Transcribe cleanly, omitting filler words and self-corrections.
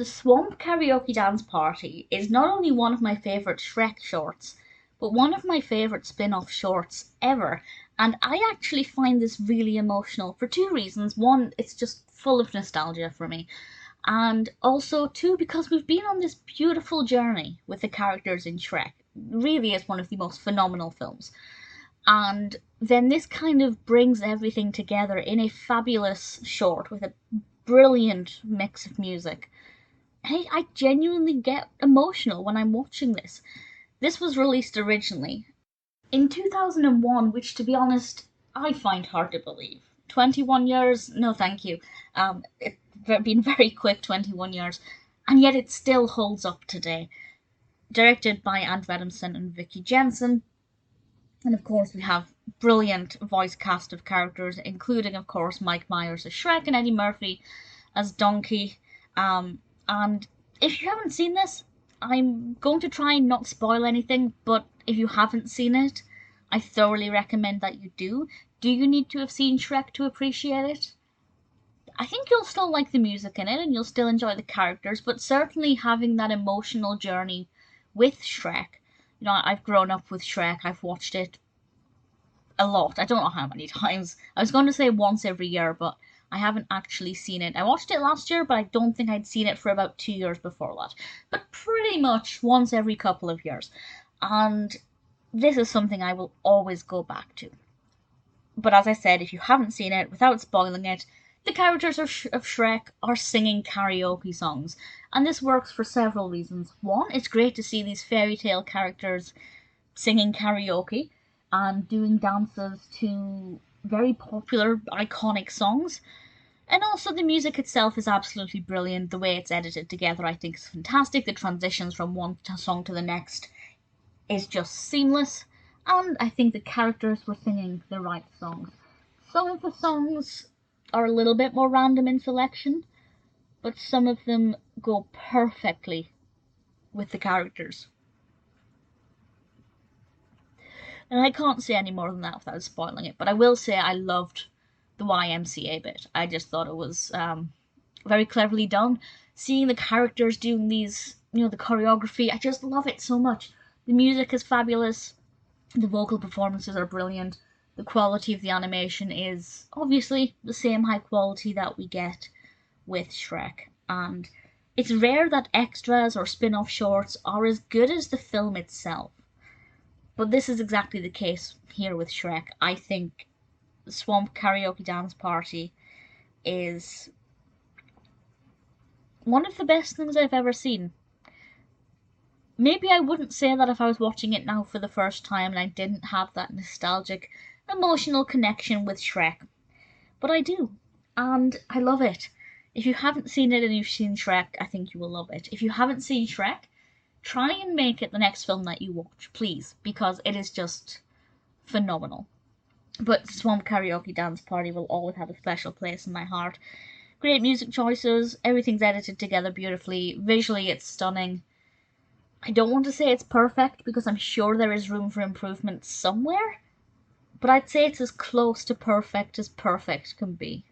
The Swamp Karaoke Dance Party is not only one of my favourite Shrek shorts, but one of my favourite spin-off shorts ever. And I actually find this really emotional for two reasons. One, it's just full of nostalgia for me. And also, two, because we've been on this beautiful journey with the characters in Shrek. It really is one of the most phenomenal films. And then this kind of brings everything together in a fabulous short with a brilliant mix of music. I genuinely get emotional when I'm watching this. This was released originally in 2001, which, to be honest, I find hard to believe. 21 years? No, thank you. It's been very quick 21 years, and yet it still holds up today. Directed by Ant Adamson and Vicky Jensen. And of course, we have brilliant voice cast of characters, including, of course, Mike Myers as Shrek and Eddie Murphy as Donkey. And if you haven't seen this, I'm going to try and not spoil anything, but if you haven't seen it, I thoroughly recommend that you do. Do you need to have seen Shrek to appreciate it? I think you'll still like the music in it and you'll still enjoy the characters, but certainly having that emotional journey with Shrek. You know, I've grown up with Shrek, I've watched it a lot. I don't know how many times. I was going to say once every year, but I haven't actually seen it. I watched it last year, but I don't think I'd seen it for about 2 years before that. But pretty much once every couple of years. And this is something I will always go back to. But as I said, if you haven't seen it, without spoiling it, the characters of Shrek are singing karaoke songs. And this works for several reasons. One, it's great to see these fairy tale characters singing karaoke and doing dances to very popular, iconic songs. And also the music itself is absolutely brilliant. The way it's edited together I think is fantastic. The transitions from one song to the next is just seamless. And I think the characters were singing the right songs. Some of the songs are a little bit more random in selection, but some of them go perfectly with the characters. And I can't say any more than that without spoiling it, but I will say I loved the YMCA bit. I just thought it was very cleverly done. Seeing the characters doing these, you know, the choreography, I just love it so much. The music is fabulous. The vocal performances are brilliant. The quality of the animation is obviously the same high quality that we get with Shrek. And it's rare that extras or spin-off shorts are as good as the film itself. But this is exactly the case here with Shrek. I think the Swamp Karaoke Dance Party is one of the best things I've ever seen. Maybe I wouldn't say that if I was watching it now for the first time and I didn't have that nostalgic, emotional connection with Shrek. But I do, and I love it. If you haven't seen it and you've seen Shrek, I think you will love it. If you haven't seen Shrek, try and make it the next film that you watch, please, because it is just phenomenal. But Swamp Karaoke Dance Party will always have a special place in my heart. Great music choices, everything's edited together beautifully, visually it's stunning. I don't want to say it's perfect because I'm sure there is room for improvement somewhere, but I'd say it's as close to perfect as perfect can be.